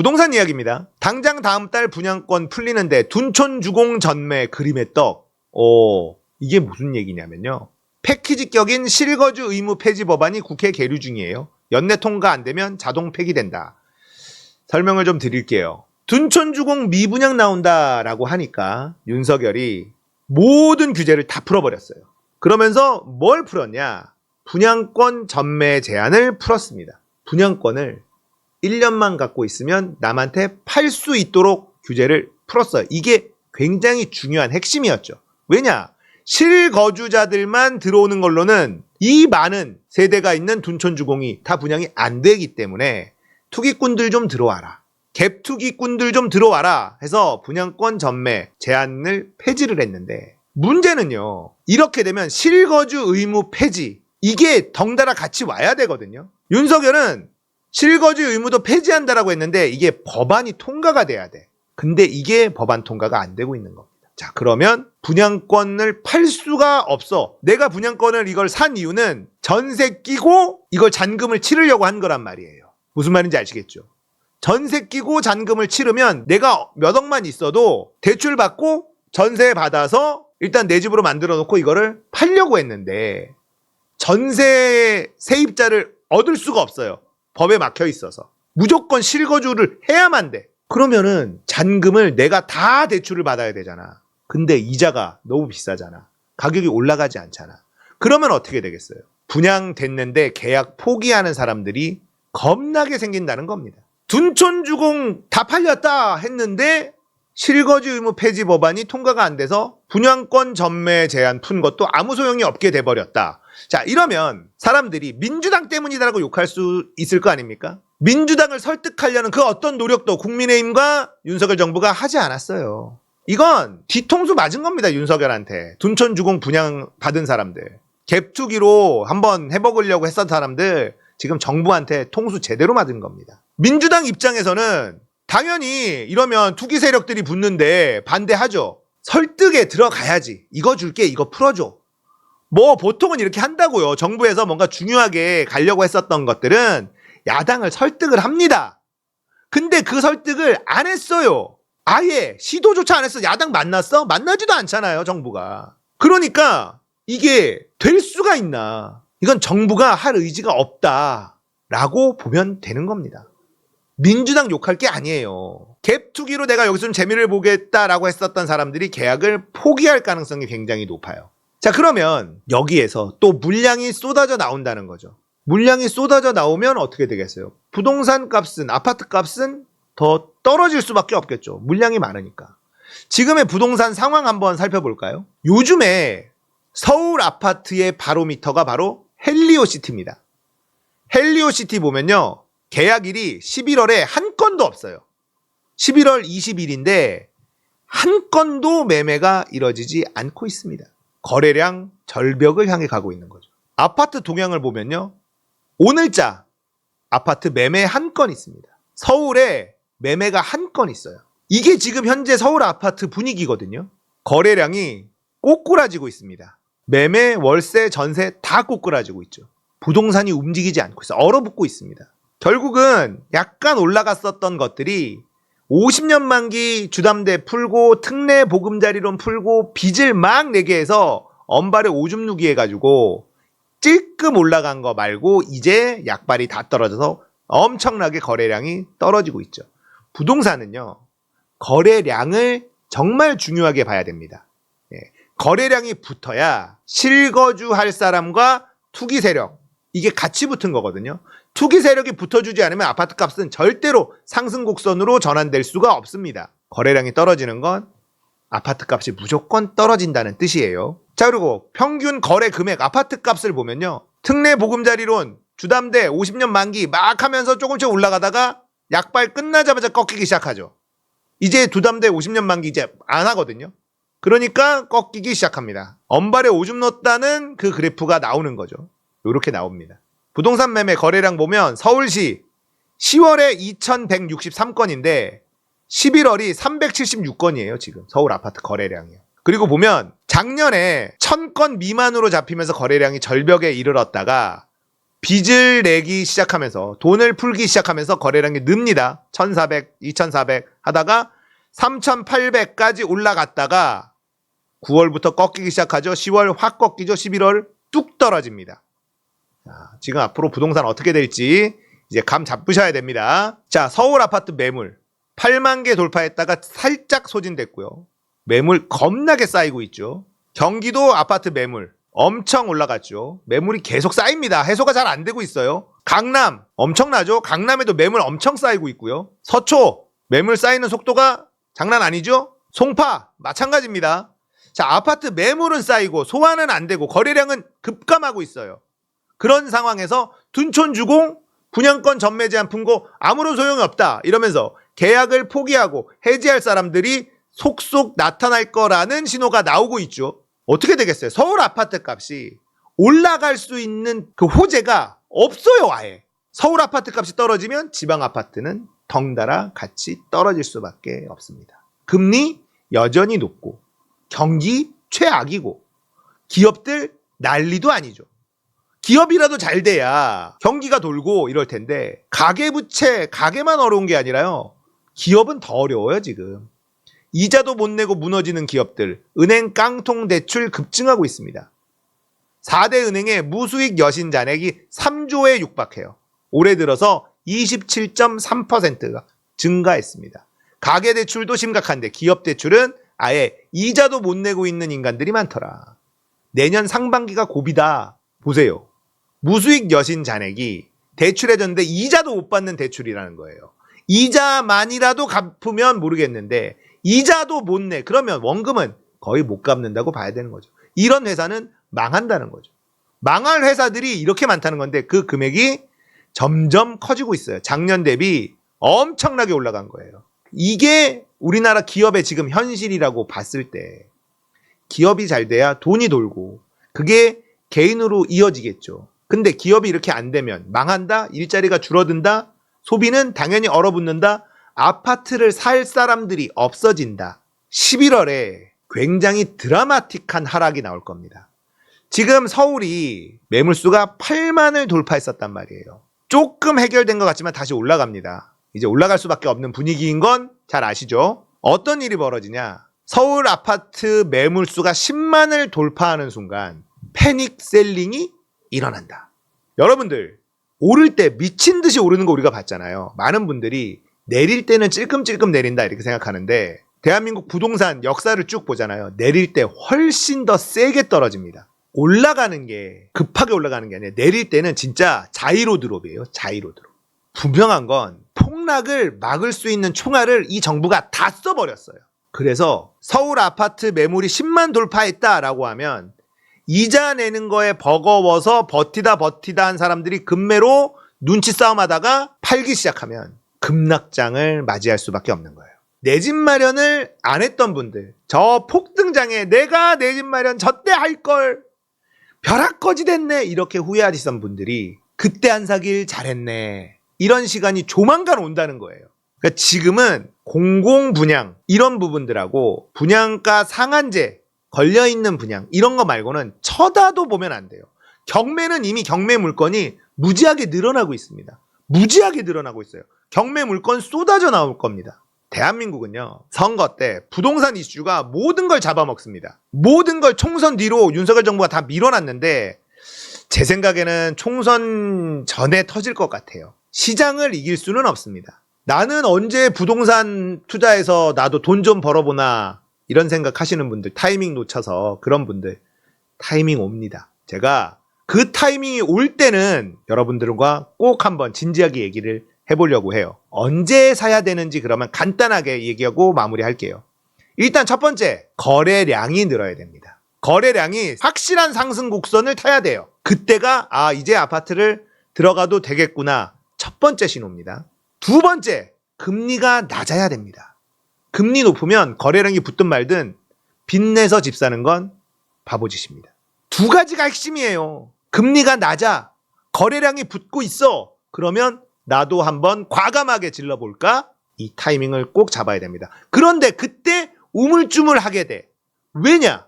부동산 이야기입니다. 당장 다음 달 분양권 풀리는데 둔촌 주공 전매 그림의 떡. 이게 무슨 얘기냐면요. 패키지격인 실거주 의무 폐지 법안이 국회 계류 중이에요. 연내 통과 안 되면 자동 폐기된다. 설명을 좀 드릴게요. 둔촌 주공 미분양 나온다라고 하니까 윤석열이 모든 규제를 다 풀어버렸어요. 그러면서 뭘 풀었냐? 분양권 전매 제한을 풀었습니다. 분양권을 1년만 갖고 있으면 남한테 팔 수 있도록 규제를 풀었어요. 이게 굉장히 중요한 핵심이었죠. 왜냐? 실거주자들만 들어오는 걸로는 이 많은 세대가 있는 둔촌 주공이 다 분양이 안 되기 때문에 투기꾼들 좀 들어와라. 갭투기꾼들 좀 들어와라 해서 분양권 전매 제한을 폐지를 했는데 문제는요. 이렇게 되면 실거주 의무 폐지 이게 덩달아 같이 와야 되거든요. 윤석열은 실거주 의무도 폐지한다라고 했는데 이게 법안이 통과가 돼야 돼. 근데 이게 법안 통과가 안 되고 있는 겁니다. 자, 그러면 분양권을 팔 수가 없어. 내가 분양권을 이걸 산 이유는 전세 끼고 이걸 잔금을 치르려고 한 거란 말이에요. 무슨 말인지 아시겠죠? 전세 끼고 잔금을 치르면 내가 몇 억만 있어도 대출 받고 전세 받아서 일단 내 집으로 만들어 놓고 이거를 팔려고 했는데 전세 세입자를 얻을 수가 없어요. 법에 막혀 있어서. 무조건 실거주를 해야만 돼. 그러면은 잔금을 내가 다 대출을 받아야 되잖아. 근데 이자가 너무 비싸잖아. 가격이 올라가지 않잖아. 그러면 어떻게 되겠어요? 분양됐는데 계약 포기하는 사람들이 겁나게 생긴다는 겁니다. 둔촌 주공 다 팔렸다 했는데 실거주 의무 폐지 법안이 통과가 안 돼서 분양권 전매 제한 푼 것도 아무 소용이 없게 돼버렸다. 자, 이러면 사람들이 민주당 때문이다라고 욕할 수 있을 거 아닙니까? 민주당을 설득하려는 그 어떤 노력도 국민의힘과 윤석열 정부가 하지 않았어요. 이건 뒤통수 맞은 겁니다. 윤석열한테. 둔촌 주공 분양 받은 사람들. 갭투기로 한번 해먹으려고 했던 사람들 지금 정부한테 통수 제대로 맞은 겁니다. 민주당 입장에서는 당연히 이러면 투기 세력들이 붙는데 반대하죠. 설득에 들어가야지. 이거 줄게, 이거 풀어줘. 뭐 보통은 이렇게 한다고요. 정부에서 뭔가 중요하게 가려고 했었던 것들은 야당을 설득을 합니다. 근데 그 설득을 안 했어요. 아예 시도조차 안 했어. 야당 만났어? 만나지도 않잖아요, 정부가. 그러니까 이게 될 수가 있나. 이건 정부가 할 의지가 없다라고 보면 되는 겁니다. 민주당 욕할 게 아니에요. 갭투기로 내가 여기서 좀 재미를 보겠다라고 했었던 사람들이 계약을 포기할 가능성이 굉장히 높아요. 자, 그러면 여기에서 또 물량이 쏟아져 나온다는 거죠. 물량이 쏟아져 나오면 어떻게 되겠어요? 부동산 값은, 아파트 값은 더 떨어질 수밖에 없겠죠. 물량이 많으니까. 지금의 부동산 상황 한번 살펴볼까요? 요즘에 서울 아파트의 바로미터가 바로 헬리오시티입니다. 헬리오시티 보면요. 계약일이 11월에 한 건도 없어요. 11월 20일인데 한 건도 매매가 이뤄지지 않고 있습니다. 거래량 절벽을 향해 가고 있는 거죠. 아파트 동향을 보면요. 오늘자 아파트 매매 한 건 있습니다. 서울에 매매가 한 건 있어요. 이게 지금 현재 서울 아파트 분위기거든요. 거래량이 꼬꾸라지고 있습니다. 매매, 월세, 전세 다 꼬꾸라지고 있죠. 부동산이 움직이지 않고 있어요. 얼어붙고 있습니다. 결국은 약간 올라갔었던 것들이 50년 만기 주담대 풀고 특례 보금자리론 풀고 빚을 막 내게 해서 엄발에 오줌 누기 해가지고 찔끔 올라간 거 말고 이제 약발이 다 떨어져서 엄청나게 거래량이 떨어지고 있죠. 부동산은요. 거래량을 정말 중요하게 봐야 됩니다. 거래량이 붙어야 실거주할 사람과 투기 세력 이게 같이 붙은 거거든요. 투기 세력이 붙어주지 않으면 아파트 값은 절대로 상승 곡선으로 전환될 수가 없습니다. 거래량이 떨어지는 건 아파트 값이 무조건 떨어진다는 뜻이에요. 자, 그리고 평균 거래 금액 아파트 값을 보면요. 특례 보금자리론 주담대 50년 만기 막 하면서 조금씩 올라가다가 약발 끝나자마자 꺾이기 시작하죠. 이제 주담대 50년 만기 이제 안 하거든요. 그러니까 꺾이기 시작합니다. 엄발에 오줌 넣었다는 그 그래프가 나오는 거죠. 이렇게 나옵니다. 부동산 매매 거래량 보면 서울시 10월에 2163건인데 11월이 376건이에요. 지금 서울 아파트 거래량이요. 그리고 보면 작년에 1000건 미만으로 잡히면서 거래량이 절벽에 이르렀다가 빚을 내기 시작하면서 돈을 풀기 시작하면서 거래량이 늡니다. 1400, 2400 하다가 3800까지 올라갔다가 9월부터 꺾이기 시작하죠. 10월 확 꺾이죠. 11월 뚝 떨어집니다. 자, 지금 앞으로 부동산 어떻게 될지 이제 감 잡으셔야 됩니다. 자, 서울 아파트 매물 8만 개 돌파했다가 살짝 소진됐고요. 매물 겁나게 쌓이고 있죠. 경기도 아파트 매물 엄청 올라갔죠. 매물이 계속 쌓입니다. 해소가 잘 안 되고 있어요. 강남 엄청나죠. 강남에도 매물 엄청 쌓이고 있고요. 서초 매물 쌓이는 속도가 장난 아니죠. 송파 마찬가지입니다. 자, 아파트 매물은 쌓이고 소화는 안 되고 거래량은 급감하고 있어요. 그런 상황에서 둔촌 주공 분양권 전매 제한 품고 아무런 소용이 없다 이러면서 계약을 포기하고 해지할 사람들이 속속 나타날 거라는 신호가 나오고 있죠. 어떻게 되겠어요? 서울 아파트 값이 올라갈 수 있는 그 호재가 없어요. 아예. 서울 아파트 값이 떨어지면 지방 아파트는 덩달아 같이 떨어질 수밖에 없습니다. 금리 여전히 높고 경기 최악이고 기업들 난리도 아니죠. 기업이라도 잘 돼야 경기가 돌고 이럴 텐데 가계부채, 가계만 어려운 게 아니라요. 기업은 더 어려워요 지금. 이자도 못 내고 무너지는 기업들, 은행 깡통 대출 급증하고 있습니다. 4대 은행의 무수익 여신 잔액이 3조에 육박해요. 올해 들어서 27.3%가 증가했습니다. 가계대출도 심각한데 기업대출은 아예 이자도 못 내고 있는 인간들이 많더라. 내년 상반기가 고비다. 보세요. 무수익 여신 잔액이 대출해줬는데 이자도 못 받는 대출이라는 거예요. 이자만이라도 갚으면 모르겠는데 이자도 못 내. 그러면 원금은 거의 못 갚는다고 봐야 되는 거죠. 이런 회사는 망한다는 거죠. 망할 회사들이 이렇게 많다는 건데 그 금액이 점점 커지고 있어요. 작년 대비 엄청나게 올라간 거예요. 이게 우리나라 기업의 지금 현실이라고 봤을 때 기업이 잘 돼야 돈이 돌고 그게 개인으로 이어지겠죠. 근데 기업이 이렇게 안 되면 망한다, 일자리가 줄어든다, 소비는 당연히 얼어붙는다, 아파트를 살 사람들이 없어진다. 11월에 굉장히 드라마틱한 하락이 나올 겁니다. 지금 서울이 매물수가 8만을 돌파했었단 말이에요. 조금 해결된 것 같지만 다시 올라갑니다. 이제 올라갈 수밖에 없는 분위기인 건 잘 아시죠? 어떤 일이 벌어지냐? 서울 아파트 매물수가 10만을 돌파하는 순간 패닉 셀링이 일어난다. 여러분들 오를 때 미친 듯이 오르는 거 우리가 봤잖아요. 많은 분들이 내릴 때는 찔끔찔끔 내린다 이렇게 생각하는데 대한민국 부동산 역사를 쭉 보잖아요. 내릴 때 훨씬 더 세게 떨어집니다. 올라가는 게 급하게 올라가는 게 아니라 내릴 때는 진짜 자이로 드롭이에요. 자이로 드롭. 분명한 건 폭락을 막을 수 있는 총알을 이 정부가 다 써버렸어요. 그래서 서울 아파트 매물이 10만 돌파했다라고 하면 이자 내는 거에 버거워서 버티다 한 사람들이 급매로 눈치 싸움하다가 팔기 시작하면 급락장을 맞이할 수밖에 없는 거예요. 내 집 마련을 안 했던 분들, 저 폭등장에 내가 내 집 마련 저때 할걸 벼락거지 됐네 이렇게 후회하시던 분들이 그때 안 사길 잘했네 이런 시간이 조만간 온다는 거예요. 그러니까 지금은 공공분양 이런 부분들하고 분양가 상한제 걸려있는 분양 이런 거 말고는 쳐다도 보면 안 돼요. 경매는 이미 경매 물건이 무지하게 늘어나고 있습니다. 무지하게 늘어나고 있어요. 경매 물건 쏟아져 나올 겁니다. 대한민국은요 선거 때 부동산 이슈가 모든 걸 잡아먹습니다. 모든 걸 총선 뒤로 윤석열 정부가 다 밀어놨는데 제 생각에는 총선 전에 터질 것 같아요. 시장을 이길 수는 없습니다. 나는 언제 부동산 투자해서 나도 돈 좀 벌어보나 이런 생각 하시는 분들 타이밍 놓쳐서 그런 분들 타이밍 옵니다. 제가 그 타이밍이 올 때는 여러분들과 꼭 한번 진지하게 얘기를 해보려고 해요. 언제 사야 되는지 그러면 간단하게 얘기하고 마무리할게요. 일단 첫 번째, 거래량이 늘어야 됩니다. 거래량이 확실한 상승 곡선을 타야 돼요. 그때가 이제 아파트를 들어가도 되겠구나. 첫 번째 신호입니다. 두 번째, 금리가 낮아야 됩니다. 금리 높으면 거래량이 붙든 말든 빚내서 집 사는 건 바보짓입니다. 두 가지가 핵심이에요. 금리가 낮아, 거래량이 붙고 있어. 그러면 나도 한번 과감하게 질러볼까? 이 타이밍을 꼭 잡아야 됩니다. 그런데 그때 우물쭈물하게 돼. 왜냐?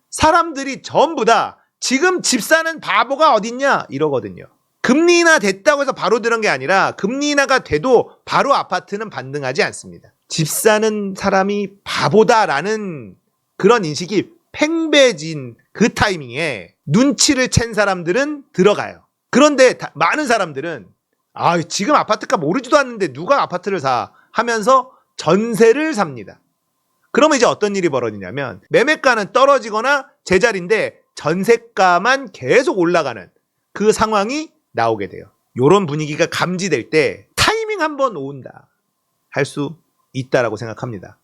사람들이 전부 다 지금 집 사는 바보가 어딨냐? 이러거든요. 금리 인하 됐다고 해서 바로 들은 게 아니라 금리 인하가 돼도 바로 아파트는 반등하지 않습니다. 집 사는 사람이 바보다라는 그런 인식이 팽배해진 그 타이밍에 눈치를 챈 사람들은 들어가요. 그런데 많은 사람들은 지금 아파트값 오르지도 않는데 누가 아파트를 사 하면서 전세를 삽니다. 그러면 이제 어떤 일이 벌어지냐면 매매가는 떨어지거나 제자리인데 전세가만 계속 올라가는 그 상황이 나오게 돼요. 이런 분위기가 감지될 때 타이밍 한번 온다 할 수 있다라고 생각합니다.